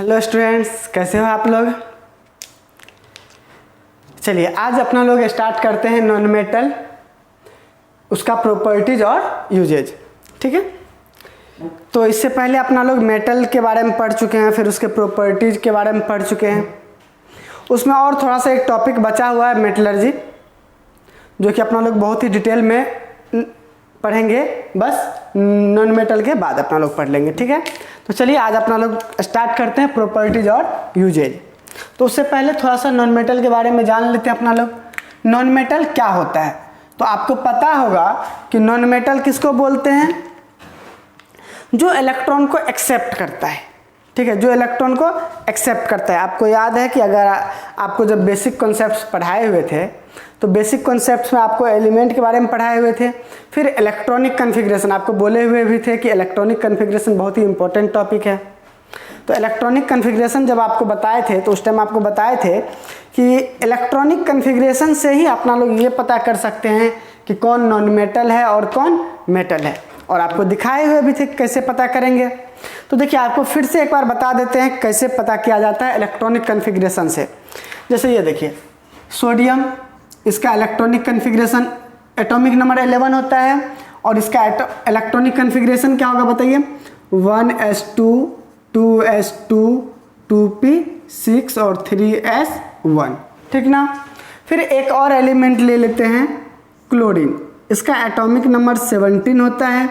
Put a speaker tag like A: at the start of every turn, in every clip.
A: Hello students, कैसे हो आप लोग। चलिए आज अपना लोग स्टार्ट करते हैं नॉन मेटल, उसका प्रॉपर्टीज और यूजेज। ठीक है, तो इससे पहले अपना लोग मेटल के बारे में पढ़ चुके हैं, फिर उसके प्रॉपर्टीज के बारे में पढ़ चुके हैं। उसमें और थोड़ा सा एक टॉपिक बचा हुआ है मेटलर्जी, जो कि अपना लोग बहुत ही डिटेल में पढ़ेंगे, बस नॉन मेटल के बाद अपना लोग पढ़ लेंगे। ठीक है, तो चलिए आज अपना लोग स्टार्ट करते हैं प्रॉपर्टीज और यूजेज। तो उससे पहले थोड़ा सा नॉन मेटल के बारे में जान लेते हैं अपना लोग। नॉन मेटल क्या होता है, तो आपको पता होगा कि नॉन मेटल किसको बोलते हैं, जो इलेक्ट्रॉन को एक्सेप्ट करता है। ठीक है, जो इलेक्ट्रॉन को एक्सेप्ट करता है। आपको याद है कि अगर आपको जब बेसिक कॉन्सेप्ट्स पढ़ाए हुए थे, तो बेसिक कॉन्सेप्ट्स में आपको एलिमेंट के बारे में पढ़ाए हुए थे, फिर इलेक्ट्रॉनिक कन्फिग्रेशन आपको बोले हुए भी थे कि इलेक्ट्रॉनिक कन्फिग्रेशन बहुत ही इंपॉर्टेंट टॉपिक है। तो इलेक्ट्रॉनिक कन्फिग्रेशन जब आपको बताए थे, तो उस टाइम आपको बताए थे कि इलेक्ट्रॉनिक कन्फिग्रेशन से ही अपना लोग ये पता कर सकते हैं कि कौन नॉन मेटल है और कौन मेटल है, और आपको दिखाए हुए भी थे कैसे पता करेंगे। तो देखिए आपको फिर से एक बार बता देते हैं कैसे पता किया जाता है इलेक्ट्रॉनिक कन्फिग्रेशन से। जैसे ये देखिए सोडियम, इसका इलेक्ट्रॉनिक कन्फिग्रेशन एटॉमिक नंबर 11 होता है, और इसका इलेक्ट्रॉनिक कन्फिग्रेशन क्या होगा बताइए, 1s2 2s2 2p6 और 3s1। ठीक ना। फिर एक और एलिमेंट ले लेते हैं क्लोरीन, इसका एटॉमिक नंबर 17 होता है,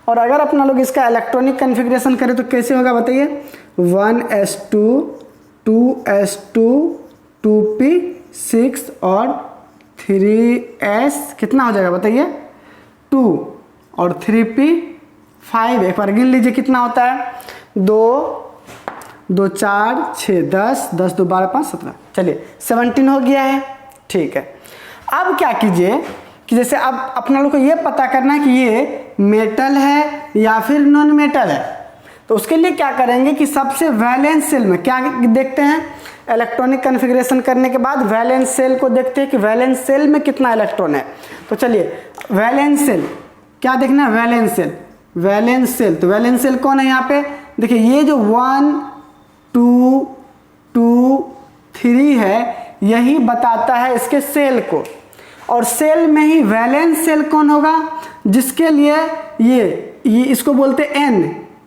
A: और अगर अपना लोग इसका इलेक्ट्रॉनिक कन्फिग्रेशन करें तो कैसे होगा बताइए, 1s2 2s2 2p6 और 3s कितना हो जाएगा बताइए, 2 और 3p5। एक बार गिन लीजिए कितना होता है, 2 2 4 6 10 10 2 12 5 17। चलिए 17 हो गया है। ठीक है, अब क्या कीजिए कि जैसे अब अपना लोग को ये पता करना है कि ये मेटल है या फिर नॉन मेटल है, तो उसके लिए क्या करेंगे कि सबसे वैलेंस सेल में क्या देखते हैं, इलेक्ट्रॉनिक कन्फिग्रेशन करने के बाद वैलेंस सेल को देखते हैं कि वैलेंस सेल में कितना इलेक्ट्रॉन है। तो चलिए वैलेंस सेल क्या देखना है, वैलेंस सेल, वैलेंस सेल। तो वैलेंस सेल कौन है यहाँ पे, देखिए ये जो 1 2 2 3 है, यही बताता है इसके सेल को, और सेल में ही वैलेंस सेल कौन होगा, जिसके लिए ये इसको बोलते हैं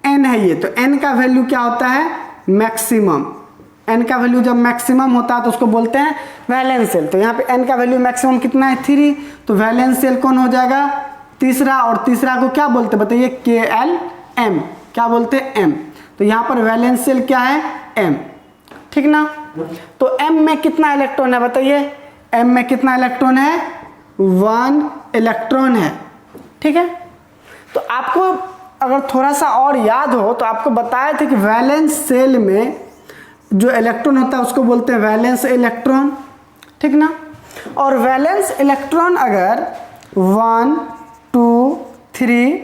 A: एन है ये। तो एन का वैल्यू क्या होता है, मैक्सिमम। एन का वैल्यू जब मैक्सिमम होता है तो उसको बोलते हैं वैलेंस सेल। तो यहाँ पे एन का वैल्यू मैक्सिमम कितना है, 3। तो वैलेंस सेल कौन हो जाएगा, तीसरा, और तीसरा को क्या बोलते हैं बताइए, KLM। क्या बोलते हैं, M। तो यहाँ पर वैलेंस सेल क्या है, M। ठीक ना। तो M में कितना इलेक्ट्रॉन है बताइए, M में कितना इलेक्ट्रॉन है, 1 इलेक्ट्रॉन है। ठीक है, तो आपको अगर थोड़ा सा और याद हो तो आपको बताए थे कि वैलेंस सेल में जो इलेक्ट्रॉन होता है उसको बोलते हैं वैलेंस इलेक्ट्रॉन। ठीक ना। और वैलेंस इलेक्ट्रॉन अगर 1 2 3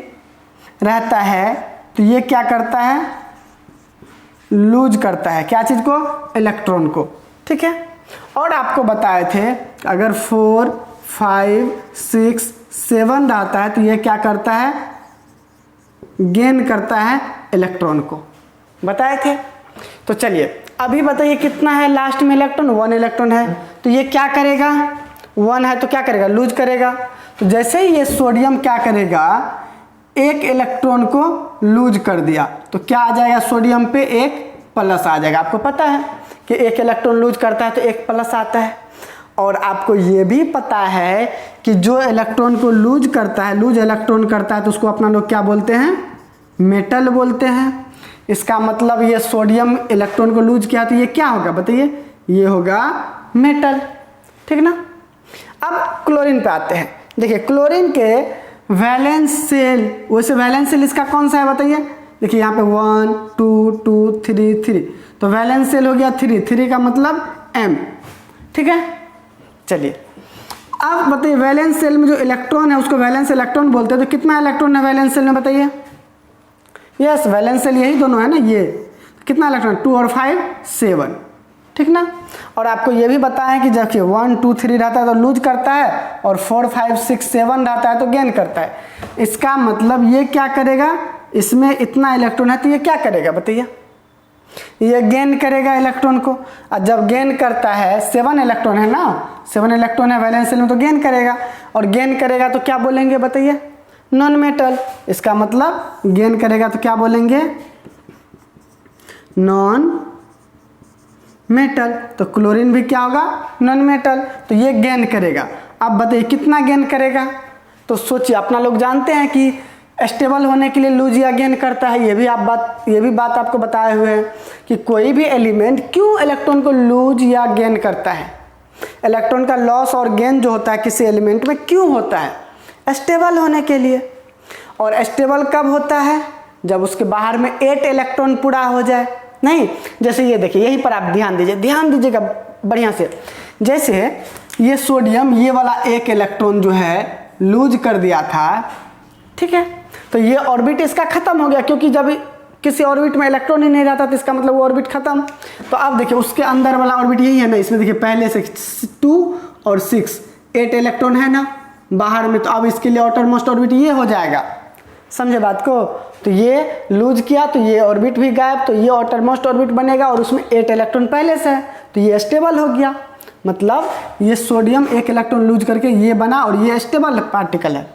A: रहता है तो ये क्या करता है, लूज करता है, क्या चीज को, इलेक्ट्रॉन को। ठीक है, और आपको बताए थे अगर 4 5 6 7 रहता है तो ये क्या करता है, गेन करता है इलेक्ट्रॉन को, बताए थे। तो चलिए अभी बताइए कितना है लास्ट में इलेक्ट्रॉन, 1 इलेक्ट्रॉन है। तो ये क्या करेगा, 1 है तो क्या करेगा, लूज करेगा। तो जैसे ही ये सोडियम क्या करेगा, एक इलेक्ट्रॉन को लूज कर दिया, तो क्या आ जाएगा, सोडियम पे एक प्लस आ जाएगा। आपको पता है कि एक इलेक्ट्रॉन लूज करता है तो एक प्लस आता है। और आपको ये भी पता है कि जो इलेक्ट्रॉन को लूज करता है, लूज इलेक्ट्रॉन करता है, तो उसको अपना लोग क्या बोलते हैं, मेटल बोलते हैं। इसका मतलब ये सोडियम इलेक्ट्रॉन को लूज किया तो ये क्या होगा बताइए, ये होगा मेटल। ठीक ना। अब क्लोरीन पे आते हैं। देखिए क्लोरीन के वैलेंस सेल, वैसे वैलेंस सेल इसका कौन सा है बताइए, देखिए यहाँ पे 1 2 2 3 3, तो वैलेंस सेल हो गया 3 का मतलब M। ठीक है, चलिए अब बताइए वैलेंस सेल में जो इलेक्ट्रॉन है उसको वैलेंस इलेक्ट्रॉन बोलते हैं। तो कितना इलेक्ट्रॉन है वैलेंस सेल में बताइए, यस वैलेंस सेल यही दोनों है ना, ये कितना इलेक्ट्रॉन, 2 और 5 7। ठीक ना। और आपको ये भी बताया कि जब 1 2 3 रहता है तो लूज करता है, और 4 5 6 7 रहता है तो गेन करता है। इसका मतलब ये क्या करेगा, इसमें इतना इलेक्ट्रॉन है तो ये क्या करेगा बताइए, ये गेन करेगा इलेक्ट्रॉन को, और जब गेन करता है 7 इलेक्ट्रॉन है ना, 7 इलेक्ट्रॉन है वैलेंस शेल में, तो गेन करेगा, और गेन करेगा तो क्या बोलेंगे बताइए, नॉन मेटल। इसका मतलब गेन करेगा तो क्या बोलेंगे, नॉन मेटल। तो क्लोरीन भी क्या होगा, नॉन मेटल। तो ये गेन करेगा। अब बताइए कितना गेन करेगा, तो सोचिए, अपना लोग जानते हैं कि स्टेबल होने के लिए लूज या गेन करता है। ये भी बात आपको बताए हुए हैं कि कोई भी एलिमेंट क्यों इलेक्ट्रॉन को लूज या गेन करता है। इलेक्ट्रॉन का लॉस और गेन जो होता है किसी एलिमेंट में क्यों होता है, स्टेबल होने के लिए। और स्टेबल कब होता है, जब उसके बाहर में 8 इलेक्ट्रॉन पूरा हो जाए। नहीं, जैसे ये देखिए, यहीं पर आप ध्यान दीजिएगा बढ़िया से। जैसे ये सोडियम, ये वाला 1 इलेक्ट्रॉन जो है लूज कर दिया था, ठीक है, तो ये ऑर्बिट इसका खत्म हो गया, क्योंकि जब किसी ऑर्बिट में इलेक्ट्रॉन ही नहीं रहता तो इसका मतलब वो ऑर्बिट खत्म। तो अब देखिए उसके अंदर वाला ऑर्बिट यही है ना, इसमें देखिए पहले से 2 और 6 8 इलेक्ट्रॉन है ना बाहर में, तो अब इसके लिए आउटर मोस्ट ऑर्बिट ये हो जाएगा। समझे बात को। तो ये लूज किया तो ये ऑर्बिट भी गायब, तो ये आउटर मोस्ट ऑर्बिट बनेगा और उसमें 8 इलेक्ट्रॉन पहले से है, तो ये स्टेबल हो गया। मतलब ये सोडियम 1 इलेक्ट्रॉन लूज करके ये बना और ये स्टेबल पार्टिकल है।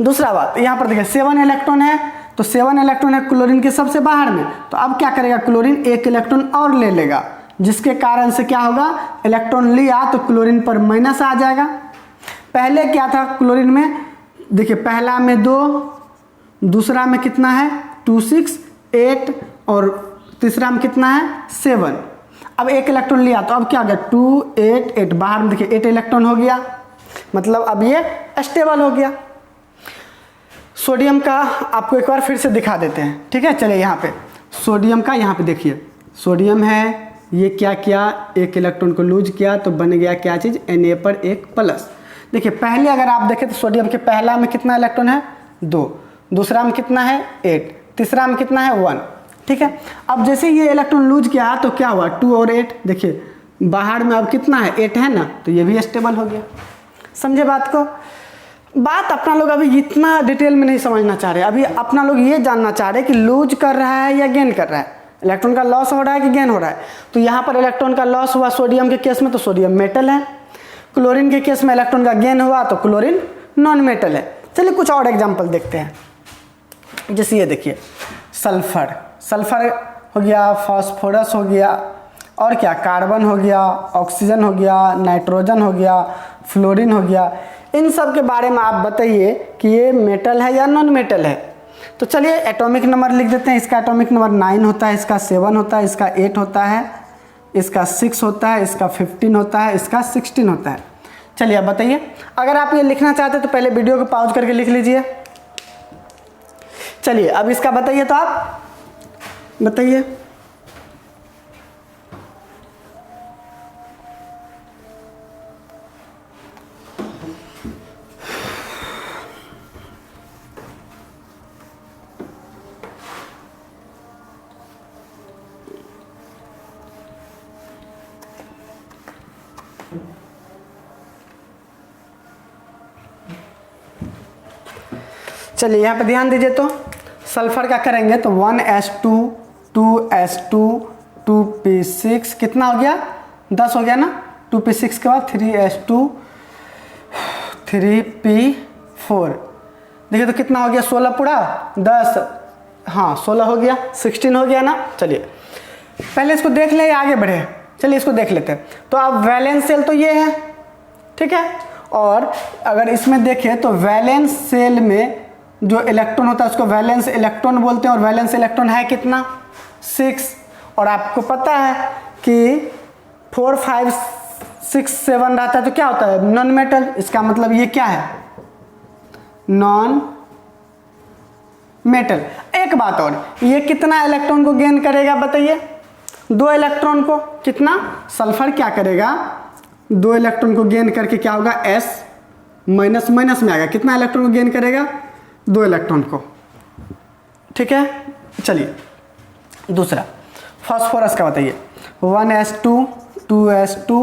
A: दूसरा बात, यहाँ पर देखिए 7 इलेक्ट्रॉन है, तो 7 इलेक्ट्रॉन है क्लोरीन के सबसे बाहर में, तो अब क्या करेगा, क्लोरीन 1 इलेक्ट्रॉन और ले लेगा, जिसके कारण से क्या होगा, इलेक्ट्रॉन लिया तो क्लोरीन पर माइनस आ जाएगा। पहले क्या था क्लोरीन में, देखिए पहला में 2, दूसरा में कितना है 2 6 8 और तीसरा में कितना है 7। अब 1 इलेक्ट्रॉन लिया तो अब क्या हो गया 2 8 8, बाहर में देखिए 8 इलेक्ट्रॉन हो गया, मतलब अब ये स्टेबल हो गया। सोडियम का आपको एक बार फिर से दिखा देते हैं, ठीक है। चलिए यहाँ पे सोडियम का, यहाँ पे देखिए सोडियम है, ये क्या किया, 1 इलेक्ट्रॉन को लूज किया तो बन गया क्या चीज़, Na पर 1 प्लस। देखिए पहले अगर आप देखें तो सोडियम के पहला में कितना इलेक्ट्रॉन है 2, दूसरा में कितना है 8, तीसरा में कितना है 1, ठीक है। अब जैसे ये इलेक्ट्रॉन लूज किया तो क्या हुआ 2 और 8, देखिए बाहर में अब कितना है 8 है ना, तो ये भी स्टेबल हो गया। समझे बात को। बात अपना लोग अभी इतना डिटेल में नहीं समझना चाह रहे, अभी अपना लोग ये जानना चाह रहे कि लूज कर रहा है या गेन कर रहा है, इलेक्ट्रॉन का लॉस हो रहा है कि गेन हो रहा है। तो यहाँ पर इलेक्ट्रॉन का लॉस हुआ सोडियम के केस में, तो सोडियम मेटल है। क्लोरीन के केस में इलेक्ट्रॉन का गेन हुआ तो क्लोरीन नॉन मेटल है। चलिए कुछ और एग्जाम्पल देखते हैं। जैसे ये देखिए सल्फर, सल्फर हो गया, फास्फोरस हो गया, और क्या कार्बन हो गया, ऑक्सीजन हो गया, नाइट्रोजन हो गया, फ्लोरीन हो गया। इन सब के बारे में आप बताइए कि ये मेटल है या नॉन मेटल है। तो चलिए एटॉमिक नंबर लिख देते हैं। इसका एटॉमिक नंबर 9 होता है, इसका 7 होता है, इसका 8 होता है, इसका 6 होता है, इसका 15 होता है, इसका 16 होता है। चलिए अब बताइए, अगर आप ये लिखना चाहते हैं तो पहले वीडियो को पॉज करके लिख लीजिए। चलिए अब इसका बताइए, तो आप बताइए। चलिए यहाँ पे ध्यान दीजिए, तो सल्फर का करेंगे तो 1s2 2s2 2p6 कितना हो गया 10 हो गया ना। 2p6 के बाद 3s2 3p4, देखिए तो कितना हो गया 16 पूरा 10, हाँ 16 हो गया, 16 हो गया ना। चलिए पहले इसको देख ले आगे बढ़े, चलिए इसको देख लेते हैं। तो अब वैलेंस सेल तो ये है, ठीक है। और अगर इसमें देखें तो वैलेंस सेल में जो इलेक्ट्रॉन होता है उसको वैलेंस इलेक्ट्रॉन बोलते हैं, और वैलेंस इलेक्ट्रॉन है कितना 6। और आपको पता है कि 4 5 6 7 रहता है तो क्या होता है नॉन मेटल। इसका मतलब ये क्या है नॉन मेटल। एक बात और, ये कितना इलेक्ट्रॉन को गेन करेगा बताइए, 2 इलेक्ट्रॉन को। कितना, सल्फर क्या करेगा 2 इलेक्ट्रॉन को गेन करके क्या होगा S माइनस माइनस में आएगा, कितना इलेक्ट्रॉन को गेन करेगा 2 इलेक्ट्रॉन को, ठीक है। चलिए दूसरा फास्फोरस का बताइए, 1s2 2s2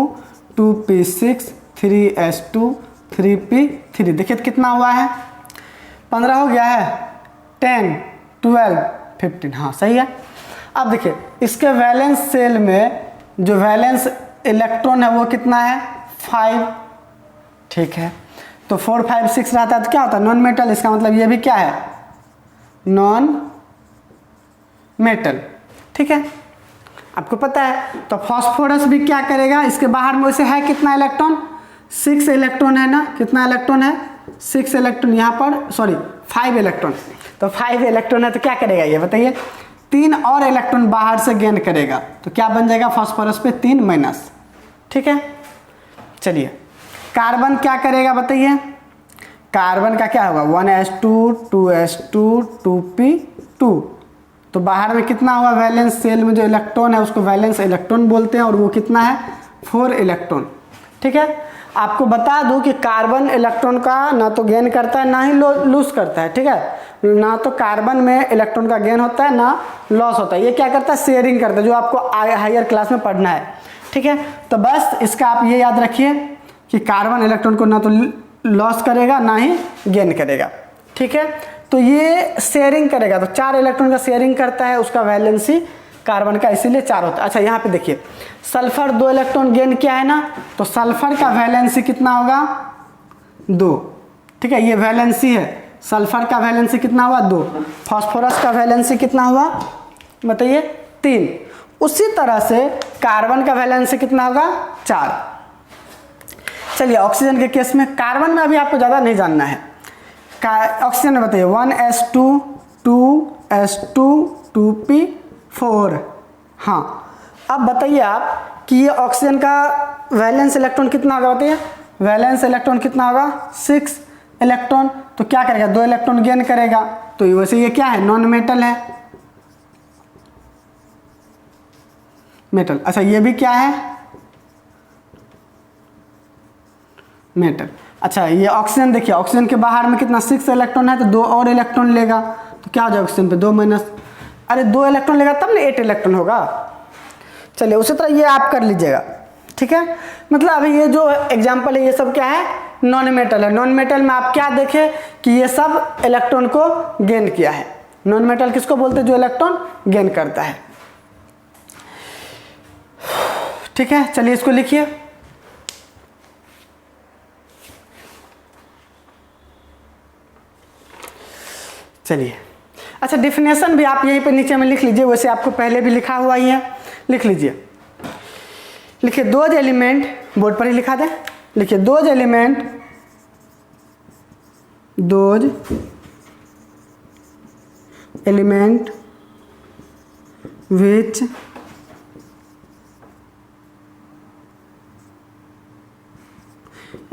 A: 2p6 3s2 3p3, देखिए कितना हुआ है 15 हो गया है, 10 12 15, हाँ सही है। अब देखिए इसके वैलेंस सेल में जो वैलेंस इलेक्ट्रॉन है वो कितना है 5, ठीक है। तो 4 5 6 रहता है तो क्या होता है नॉन मेटल, इसका मतलब ये भी क्या है नॉन मेटल, ठीक है, आपको पता है। तो फास्फोरस भी क्या करेगा, इसके बाहर में वैसे है कितना इलेक्ट्रॉन 6 इलेक्ट्रॉन है ना, कितना इलेक्ट्रॉन है 6 इलेक्ट्रॉन, यहाँ पर सॉरी 5 इलेक्ट्रॉन, तो 5 इलेक्ट्रॉन है तो क्या करेगा ये बताइए 3 और इलेक्ट्रॉन बाहर से गेन करेगा, तो क्या बन जाएगा फास्फोरस पे 3 माइनस, ठीक है। चलिए कार्बन क्या करेगा बताइए, कार्बन का क्या होगा 1s2 2s2 2p2, तो बाहर में कितना हुआ वैलेंस सेल में जो इलेक्ट्रॉन है उसको वैलेंस इलेक्ट्रॉन बोलते हैं और वो कितना है 4 इलेक्ट्रॉन, ठीक है। आपको बता दूं कि कार्बन इलेक्ट्रॉन का ना तो गेन करता है ना ही लूज करता है, ठीक है, ना तो कार्बन में इलेक्ट्रॉन का गेन होता है ना लॉस होता है, ये क्या करता है शेयरिंग करता है, जो आपको हायर क्लास में पढ़ना है, ठीक है। तो बस इसका आप ये याद रखिए कि कार्बन इलेक्ट्रॉन को ना तो लॉस करेगा ना ही गेन करेगा, ठीक है। तो ये शेयरिंग करेगा, तो 4 इलेक्ट्रॉन का शेयरिंग करता है, उसका वैलेंसी कार्बन का इसीलिए 4 होता है। अच्छा यहाँ पे देखिए सल्फर 2 इलेक्ट्रॉन गेन किया है ना, तो सल्फर का वैलेंसी कितना होगा 2, ठीक है, ये वैलेंसी है, सल्फर का वैलेंसी कितना हुआ 2, फास्फोरस का वैलेंसी कितना हुआ बताइए 3, उसी तरह से कार्बन का वैलेंसी कितना होगा 4। चलिए ऑक्सीजन के केस में, कार्बन में अभी आपको ज़्यादा नहीं जानना है, ऑक्सीजन में बताइए 1s2 2s2 2p4, हाँ अब बताइए आप कि ये ऑक्सीजन का वैलेंस इलेक्ट्रॉन कितना होगा बताइए, वैलेंस इलेक्ट्रॉन कितना होगा 6 इलेक्ट्रॉन, तो क्या करेगा 2 इलेक्ट्रॉन गेन करेगा, तो वैसे ये क्या है नॉन मेटल है, मेटल। अच्छा ये भी क्या है मेटल। अच्छा ये ऑक्सीजन देखिए, ऑक्सीजन के बाहर में कितना 6 इलेक्ट्रॉन है, तो 2 और इलेक्ट्रॉन लेगा, तो क्या हो जाएगा ऑक्सीजन पे 2 माइनस, अरे 2 इलेक्ट्रॉन लेगा तब ना 8 इलेक्ट्रॉन होगा। चलिए उसी तरह ये आप कर लीजिएगा, ठीक है। मतलब अभी ये जो एग्जाम्पल है ये सब क्या है नॉन मेटल है। नॉन मेटल में आप क्या देखें कि ये सब इलेक्ट्रॉन को गेन किया है। नॉन मेटल किसको बोलते हैं, जो इलेक्ट्रॉन गेन करता है, ठीक है। चलिए इसको लिखिए, चलिए अच्छा डिफिनेशन भी आप यहीं पे नीचे में लिख लीजिए, वैसे आपको पहले भी लिखा हुआ ही है, लिख लीजिए। लिखिए दोज एलिमेंट, बोर्ड पर ही लिखा दे, लिखिए those element which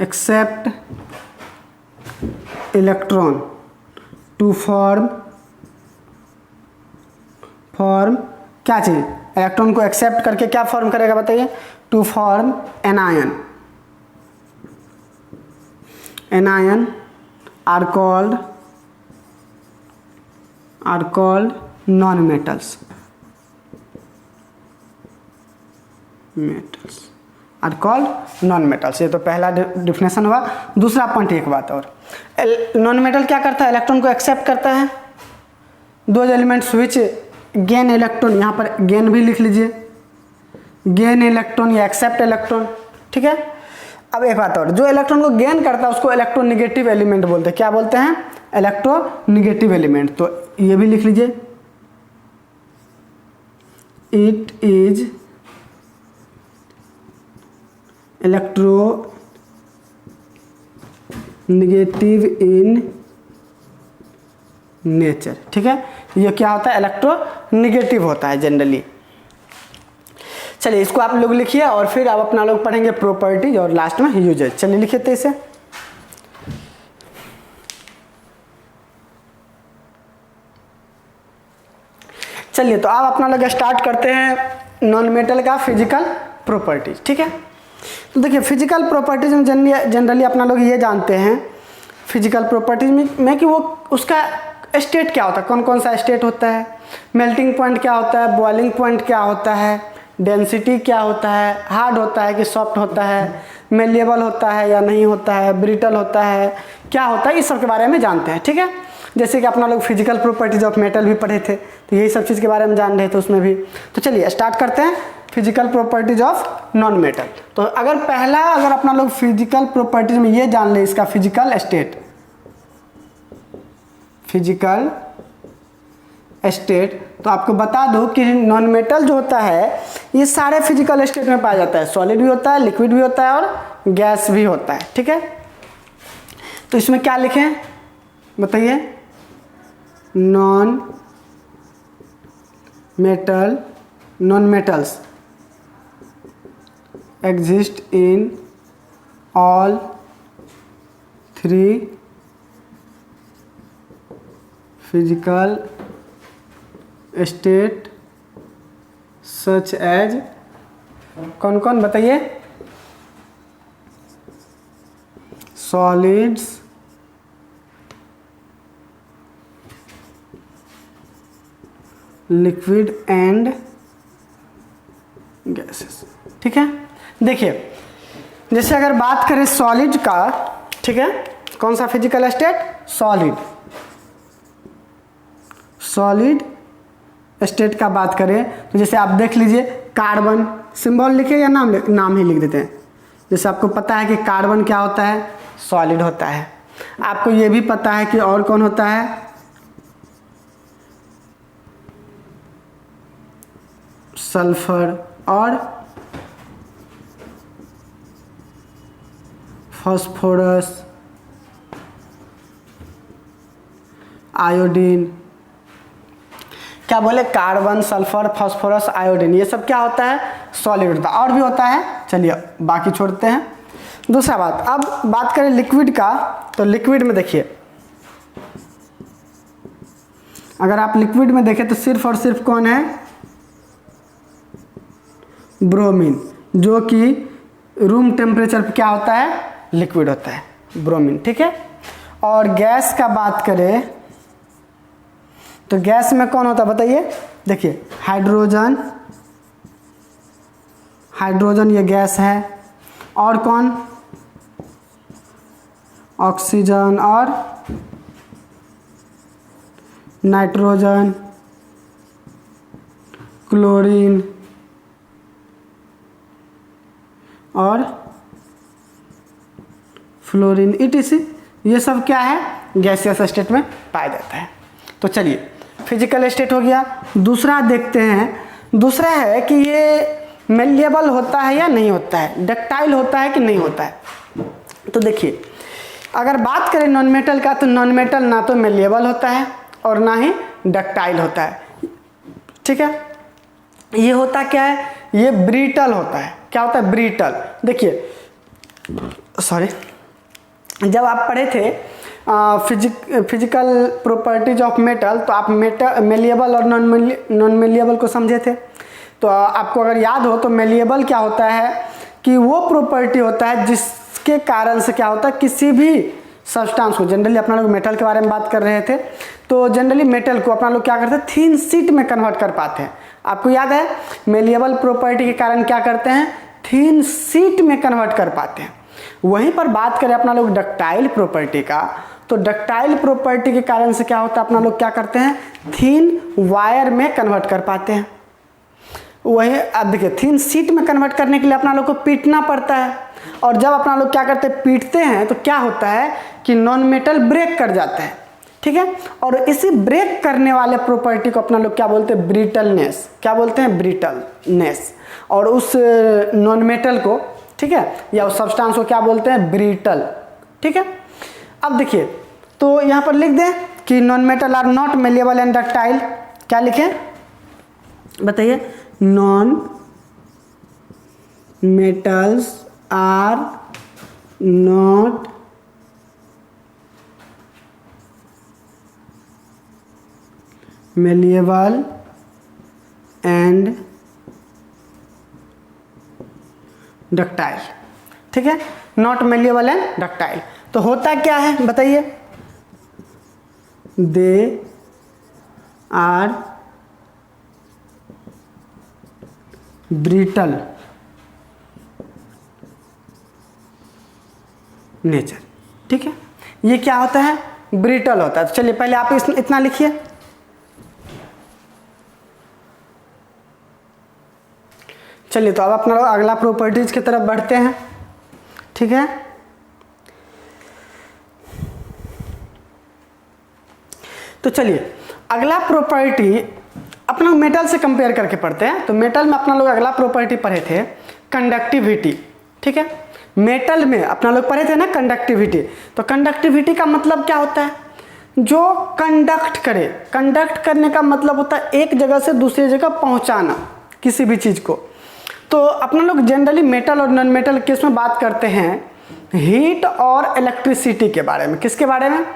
A: accept electron to form क्या चीज, इलेक्ट्रॉन को एक्सेप्ट करके क्या फॉर्म करेगा बताइए, to form anion are called non metals are called non metals. ये तो पहला डिफिनेशन हुआ। दूसरा पॉइंट एक बात और, नॉन मेटल क्या करता है, इलेक्ट्रॉन को एक्सेप्ट करता है। दो एलिमेंट्स विच गेन इलेक्ट्रॉन, यहाँ पर गेन भी लिख लीजिए, गेन इलेक्ट्रॉन या एक्सेप्ट इलेक्ट्रॉन, ठीक है। अब एक बात और, जो इलेक्ट्रॉन को गेन करता है उसको इलेक्ट्रोनिगेटिव एलिमेंट बोलते हैं। क्या बोलते हैं, इलेक्ट्रोनिगेटिव एलिमेंट। तो ये भी लिख लीजिए, it is electronegative in nature, ठीक है। ये क्या होता है, इलेक्ट्रोनिगेटिव होता है जनरली। चलिए इसको आप लोग लिखिए और फिर आप अपना लोग पढ़ेंगे प्रॉपर्टीज और लास्ट में यूजेज। चलिए लिखिए तो इसे, चलिए तो आप अपना लोग स्टार्ट करते हैं नॉन मेटल का फिजिकल प्रॉपर्टीज, ठीक है। तो देखिए फिजिकल प्रॉपर्टीज में जनरली अपना लोग ये जानते हैं फिजिकल प्रॉपर्टीज में कि वो उसका स्टेट क्या होता है, कौन कौन सा स्टेट होता है, मेल्टिंग पॉइंट क्या होता है, बॉइलिंग पॉइंट क्या होता है, डेंसिटी क्या होता है, हार्ड होता है कि सॉफ्ट होता है, मेलिएबल होता है या नहीं होता है, ब्रिटल होता है, क्या होता है, इस सब के बारे में जानते हैं, ठीक है। जैसे कि अपना लोग फिजिकल प्रॉपर्टीज ऑफ मेटल भी पढ़े थे, तो यही सब चीज़ के बारे में जान रहे थे उसमें भी। तो चलिए स्टार्ट करते हैं physical properties of non metal. तो अगर अपना लोग फिजिकल प्रॉपर्टीज में ये जान ले इसका फिजिकल स्टेट, तो आपको बता दो कि नॉन मेटल जो होता है ये सारे फिजिकल स्टेट में पाया जाता है, सॉलिड भी होता है, लिक्विड भी होता है और गैस भी होता है। ठीक है, तो इसमें क्या लिखें बताइए? Non metals exist in all three physical state such as, कौन कौन बताइए? Solids, liquid and gases. ठीक है, देखिए जैसे अगर बात करें सॉलिड का, ठीक है, कौन सा फिजिकल स्टेट? सॉलिड स्टेट का बात करें तो जैसे आप देख लीजिए, कार्बन सिंबल लिखे या नाम ही लिख देते हैं। जैसे आपको पता है कि कार्बन क्या होता है? सॉलिड होता है। आपको ये भी पता है कि और कौन होता है? सल्फर और फास्फोरस, आयोडीन। क्या बोले? कार्बन, सल्फर, फास्फोरस, आयोडीन, ये सब क्या होता है? सॉलिड होता है। और भी होता है, चलिए बाकी छोड़ते हैं। दूसरा बात, अब बात करें लिक्विड का, तो लिक्विड में देखिए, अगर आप लिक्विड में देखें तो सिर्फ और सिर्फ कौन है? ब्रोमीन, जो कि रूम टेम्परेचर पे क्या होता है? लिक्विड होता है, ब्रोमीन। ठीक है, और गैस का बात करें तो गैस में कौन होता है बताइए? देखिए हाइड्रोजन ये गैस है, और कौन? ऑक्सीजन और नाइट्रोजन, क्लोरीन और फ्लोरीन, ETC, ये सब क्या है? गैसियस स्टेट में पाया जाता है। तो चलिए फिजिकल स्टेट हो गया। दूसरा देखते हैं, दूसरा है कि ये मेलिएबल होता है या नहीं होता है, डक्टाइल होता है कि नहीं होता है। तो देखिए अगर बात करें नॉन मेटल का, तो नॉन मेटल ना तो मेलिएबल होता है और ना ही डक्टाइल होता है। ठीक है, ये होता क्या है? ये ब्रिटल होता है। क्या होता है? ब्रिटल। देखिए सॉरी, जब आप पढ़े थे फिजिकल प्रॉपर्टीज ऑफ मेटल, तो आप मेलिएबल और नॉन मेलिएबल को समझे थे। तो आपको अगर याद हो तो मेलिएबल क्या होता है कि वो प्रॉपर्टी होता है जिसके कारण से क्या होता है, किसी भी सब्सटेंस को, जनरली अपना लोग मेटल के बारे में बात कर रहे थे, तो जनरली मेटल को अपना लोग क्या करते हैं? थिन शीट में कन्वर्ट कर पाते हैं। आपको याद है मेलिएबल प्रॉपर्टी के कारण क्या करते हैं? थिन शीट में कन्वर्ट कर पाते हैं। वहीं पर बात करें अपना लोग डक्टाइल प्रॉपर्टी का, तो डक्टाइल प्रॉपर्टी के कारण से क्या होता है? अपना लोग क्या करते हैं? थिन वायर में कन्वर्ट कर पाते हैं। वही अब देखिए, थिन शीट में कन्वर्ट करने के लिए अपना लोग को पीटना पड़ता है, और जब अपना लोग क्या करते हैं? पीटते हैं, तो क्या होता है कि नॉन मेटल ब्रेक कर जाता है। ठीक है, और इसी ब्रेक करने वाले प्रॉपर्टी को अपना लोग क्या बोलते हैं? ब्रिटलनेस। क्या बोलते हैं? ब्रिटलनेस। और उस नॉन मेटल को, ठीक है, या उस सब्सटेंस को क्या बोलते हैं? ब्रिटल। ठीक है, अब देखिए तो यहाँ पर लिख दें कि non metal are not malleable and ductile. क्या लिखें बताइए? Non metals are not malleable and ductile. ठीक है, नॉट मेलिएबल एंड डक्टाइल। तो होता क्या है बताइए? They are brittle nature. ठीक है, ये क्या होता है? ब्रिटल होता है। तो चलिए पहले आप इतना लिखिए। चलिए तो अब अपना लोग अगला प्रॉपर्टीज की तरफ बढ़ते हैं, ठीक है। तो चलिए अगला प्रॉपर्टी अपना मेटल से कंपेयर करके पढ़ते हैं। तो मेटल में अपना लोग अगला प्रॉपर्टी पढ़े थे कंडक्टिविटी, ठीक है। मेटल में अपना लोग पढ़े थे ना कंडक्टिविटी। तो कंडक्टिविटी का मतलब क्या होता है? जो कंडक्ट करे। कंडक्ट करने का मतलब होता है एक जगह से दूसरी जगह पहुंचाना किसी भी चीज को। तो अपना लोग जनरली मेटल और नॉन मेटल केस में बात करते हैं हीट और इलेक्ट्रिसिटी के बारे में। किसके बारे में?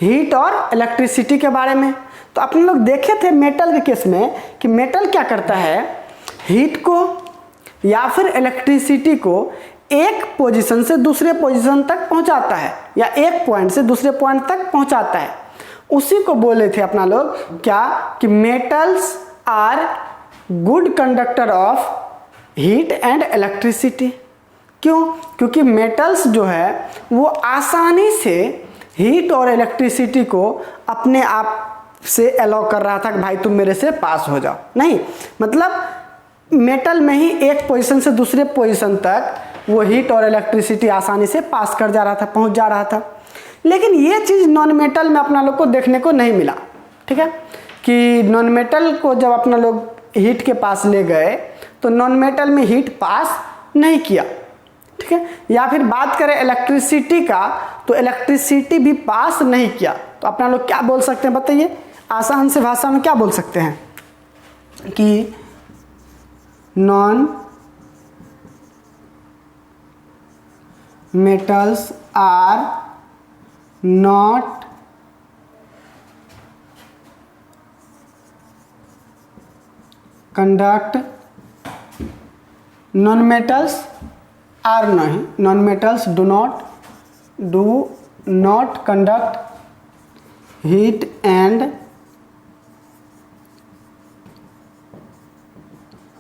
A: हीट और इलेक्ट्रिसिटी के बारे में। तो अपने लोग देखे थे मेटल के केस में कि मेटल क्या करता है, हीट को या फिर इलेक्ट्रिसिटी को एक पोजीशन से दूसरे पोजीशन तक पहुंचाता है या एक पॉइंट से दूसरे पॉइंट तक पहुंचाता है। उसी को बोले थे अपना लोग क्या कि metals are good conductor of heat and electricity. क्यों? क्योंकि मेटल्स जो है वो आसानी से हीट और इलेक्ट्रिसिटी को अपने आप से अलाउ कर रहा था कि भाई तुम मेरे से पास हो जाओ। नहीं, मतलब मेटल में ही एक पोजीशन से दूसरे पोजीशन तक वो हीट और इलेक्ट्रिसिटी आसानी से पास कर जा रहा था, पहुंच जा रहा था। लेकिन ये चीज़ नॉन मेटल में अपना लोग को देखने को नहीं मिला, ठीक है। कि नॉन मेटल को जब अपना लोग हीट के पास ले गए तो नॉन मेटल में हीट पास नहीं किया, ठीक है। या फिर बात करें इलेक्ट्रिसिटी का तो इलेक्ट्रिसिटी to भी पास नहीं किया। तो अपना लोग क्या बोल सकते हैं बताइए? आसान से भाषा में क्या बोल सकते हैं कि non metals are not conduct, non metals are नहीं, non metals do not conduct heat and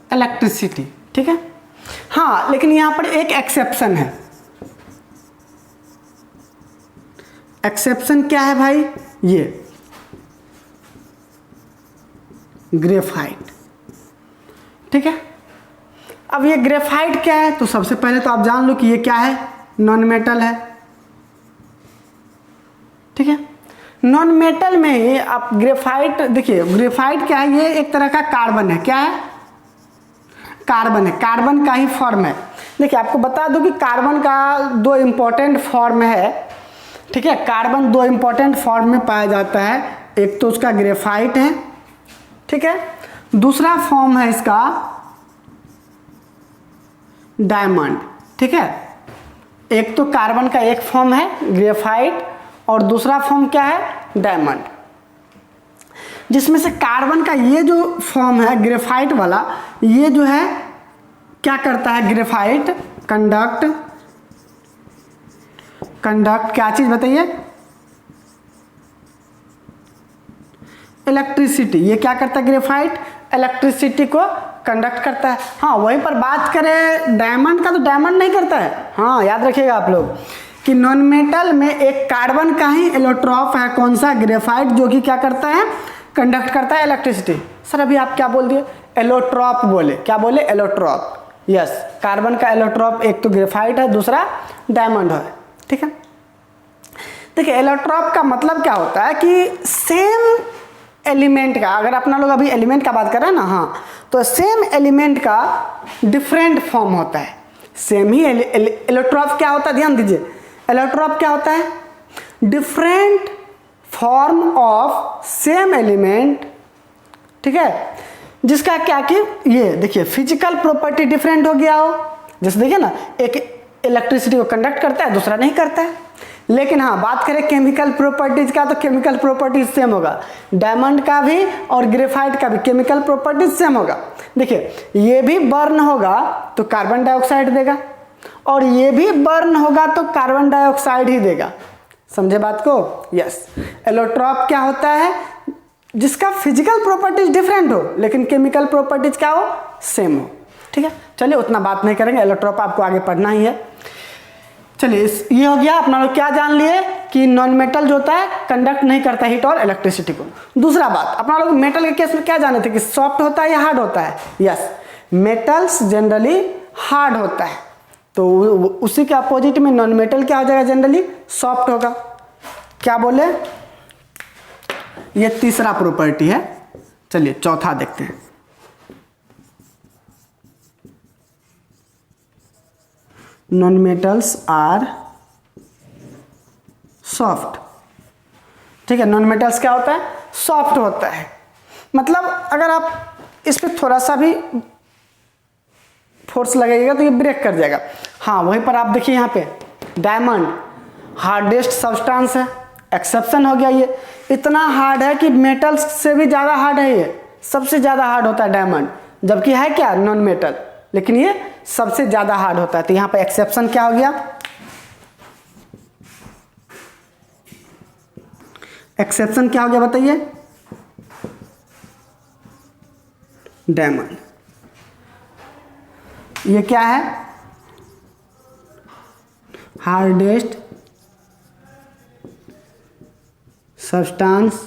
A: electricity, ठीक है। हाँ, लेकिन यहां पर एक एक्सेप्शन है। एक्सेप्शन क्या है भाई? ये ग्रेफाइट, ठीक है। अब ये ग्रेफाइट क्या है? तो सबसे पहले तो आप जान लो कि ये क्या है, नॉन मेटल है, ठीक है। नॉन मेटल में ही आप ग्रेफाइट देखिए, ग्रेफाइट क्या है? ये एक तरह का कार्बन है। क्या है? कार्बन है, कार्बन का ही फॉर्म है। देखिए आपको बता दूं कि कार्बन का दो इंपॉर्टेंट फॉर्म है, ठीक है। कार्बन दो इंपॉर्टेंट फॉर्म में पाया जाता है। एक तो उसका ग्रेफाइट है, ठीक है। दूसरा फॉर्म है इसका डायमंड, ठीक है। एक तो कार्बन का एक फॉर्म है ग्रेफाइट और दूसरा फॉर्म क्या है? डायमंड। जिसमें से कार्बन का ये जो फॉर्म है ग्रेफाइट वाला, ये जो है क्या करता है? ग्रेफाइट कंडक्ट क्या चीज बताइए? इलेक्ट्रिसिटी। ये क्या करता है? ग्रेफाइट इलेक्ट्रिसिटी को कंडक्ट करता है। हाँ, वहीं पर बात करें डायमंड का तो डायमंड नहीं करता है। हाँ, याद रखिएगा आप लोग कि नॉन मेटल में एक कार्बन का ही एलोट्रॉप है। कौन सा? ग्रेफाइट, जो कि क्या करता है? कंडक्ट करता है इलेक्ट्रिसिटी। सर अभी आप क्या बोल दिए? एलोट्रॉप बोले। क्या बोले? एलोट्रॉप। यस, कार्बन का एलोट्रॉप एक तो ग्रेफाइट है, दूसरा डायमंड है, ठीक है। देखिए एलोट्रॉप का मतलब क्या होता है कि सेम एलिमेंट का, अगर अपना लोग अभी एलिमेंट का बात कर रहे हैं ना, हाँ, तो सेम एलिमेंट का डिफरेंट फॉर्म होता है। सेम ही एलोट्रॉप क्या होता है? ध्यान दीजिए, एलोट्रॉप क्या होता है? Different form of same element, ठीक है। जिसका क्या कि ये देखिए फिजिकल प्रॉपर्टी डिफरेंट हो गया हो। जैसे देखिए ना, एक इलेक्ट्रिसिटी को कंडक्ट करता है, दूसरा नहीं करता है। लेकिन हाँ, बात करें केमिकल प्रॉपर्टीज का तो केमिकल प्रॉपर्टीज सेम होगा। डायमंड का भी और ग्रेफाइट का भी केमिकल प्रॉपर्टीज सेम होगा। देखिए ये भी बर्न होगा तो कार्बन डाइऑक्साइड देगा और ये भी बर्न होगा तो कार्बन डाइऑक्साइड ही देगा। समझे बात को? यस। एलोट्रॉप क्या होता है? जिसका फिजिकल प्रॉपर्टीज डिफरेंट हो लेकिन केमिकल प्रॉपर्टीज क्या हो? सेम हो, ठीक है। चलिए उतना बात नहीं करेंगे, एलोट्रॉप आपको आगे पढ़ना ही है। चलिए ये हो गया। अपना लोग क्या जान लिए कि नॉन मेटल जो होता है कंडक्ट नहीं करता हीट और इलेक्ट्रिसिटी को। दूसरा बात, अपना लोग मेटल के केस में क्या जाने थे कि सॉफ्ट होता है या हार्ड होता है? यस, मेटल्स जनरली हार्ड होता है, तो उसी के अपोजिट में नॉन मेटल क्या हो जाएगा? जनरली सॉफ्ट होगा। क्या बोले? ये तीसरा प्रॉपर्टी है। चलिए चौथा देखते हैं। Non metals are soft. ठीक है, नॉन मेटल्स क्या होता है? सॉफ्ट होता है। मतलब अगर आप इस पर थोड़ा सा भी फोर्स लगाइएगा तो ये ब्रेक कर जाएगा। हाँ, वहीं पर आप देखिए यहाँ पे डायमंड हार्डेस्ट सब्सटेंस है, एक्सेप्शन हो गया। ये इतना हार्ड है कि मेटल्स से भी ज़्यादा हार्ड है, ये सबसे ज़्यादा हार्ड होता है डायमंड, जबकि है क्या? नॉन मेटल, लेकिन ये सबसे ज़्यादा हार्ड होता है। तो यहाँ पे एक्सेप्शन क्या हो गया? एक्सेप्शन क्या हो गया बताइए? डायमंड। ये क्या है? Hardest substance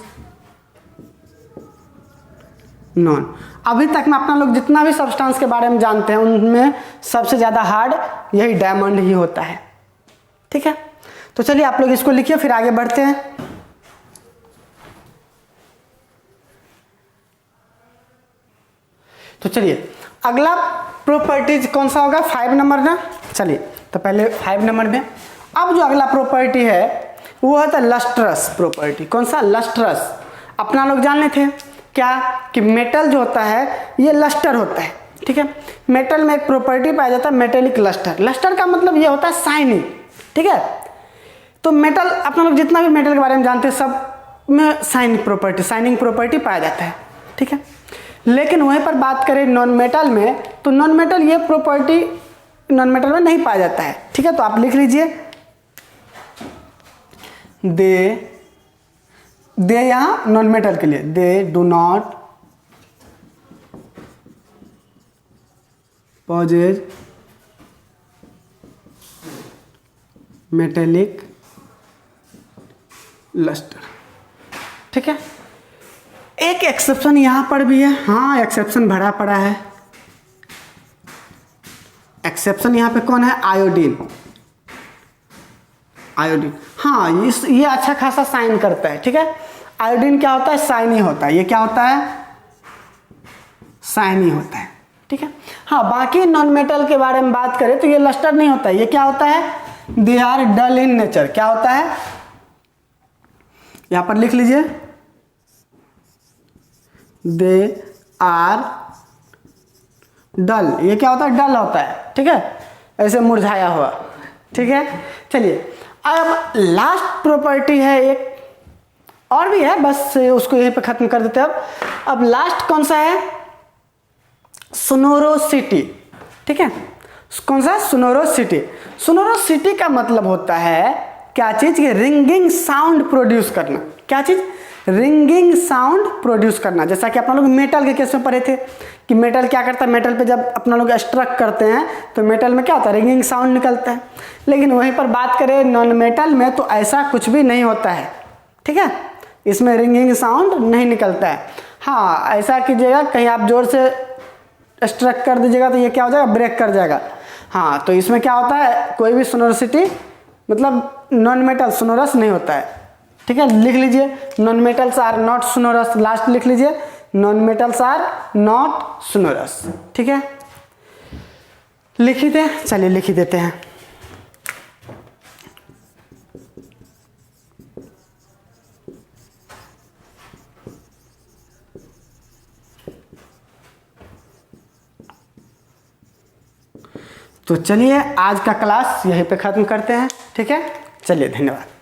A: non. अभी तक में अपना लोग जितना भी सब्सटेंस के बारे में जानते हैं उनमें सबसे ज़्यादा हार्ड यही डायमंड ही होता है। ठीक है, तो चलिए आप लोग इसको लिखिए, फिर आगे बढ़ते हैं। तो चलिए अगला प्रॉपर्टीज कौन सा होगा? 5 नंबर ना। चलिए तो पहले 5 नंबर में अब जो अगला प्रॉपर्टी है वो है तो लस्ट्रस प्रॉपर्टी। कौन सा? लस्ट्रस। अपना लोग जान लेते हैं क्या कि मेटल जो होता है ये लस्टर होता है। ठीक है, मेटल में एक प्रॉपर्टी पाया जाता है मेटेलिक लस्टर। लस्टर का मतलब ये होता है शाइनिंग। ठीक है, तो मेटल अपना लोग जितना भी मेटल के बारे में जानते हैं सब में शाइनिंग प्रॉपर्टी पाया जाता है। ठीक है, लेकिन वहीं पर बात करें नॉन मेटल में, तो नॉन मेटल ये प्रॉपर्टी नॉन मेटल में नहीं पाया जाता है। ठीक है, तो आप लिख लीजिए दे यहां नॉन मेटल के लिए they do not possess metallic lustre. ठीक है, एक एक्सेप्शन यहां पर भी है। हाँ, एक्सेप्शन भरा पड़ा है। एक्सेप्शन यहां पे कौन है? आयोडीन। आयोडीन, हाँ, ये अच्छा खासा साइन करता है। ठीक है, आयोडीन क्या होता है? शाइनी होता है। ये क्या होता है? शाइनी होता है। ठीक है, हाँ, बाकी नॉन मेटल के बारे में बात करें तो ये लस्टर नहीं होता है। ये क्या होता है? They are dull in nature. क्या होता है? यहां पर लिख लीजिए दे आर डल। ये क्या होता है? डल होता है। ठीक है, ऐसे मुरझाया हुआ। ठीक है, चलिए अब लास्ट प्रॉपर्टी है एक और भी है, बस उसको यहीं पे खत्म कर देते हैं। अब लास्ट कौन सा है? सोनोरोसिटी। ठीक है, कौन सा? सोनोरोसिटी। सोनोरोसिटी का मतलब होता है क्या चीज? कि रिंगिंग साउंड प्रोड्यूस करना। क्या चीज? रिंगिंग साउंड प्रोड्यूस करना। जैसा कि अपना लोग मेटल के केस में पढ़े थे कि मेटल क्या करता है? मेटल पे जब अपना लोग स्ट्रक करते हैं तो मेटल में क्या होता है? रिंगिंग साउंड निकलता है। लेकिन वहीं पर बात करें नॉन मेटल में तो ऐसा कुछ भी नहीं होता है। ठीक है, इसमें रिंगिंग साउंड नहीं निकलता है। हाँ, ऐसा कीजिएगा कहीं आप जोर से स्ट्रक कर दीजिएगा तो ये क्या हो जाएगा? ब्रेक कर जाएगा। हाँ, तो इसमें क्या होता है? कोई भी सोनोरोसिटी मतलब नॉन मेटल सोनोरस नहीं होता है। ठीक है, लिख लीजिए non metals are not sonorous. Last लिख लीजिए non metals are not sonorous. ठीक है, लिख ही दे। चलिए लिख ही देते हैं। तो चलिए आज का क्लास यहीं पे ख़त्म करते हैं। ठीक है, चलिए धन्यवाद।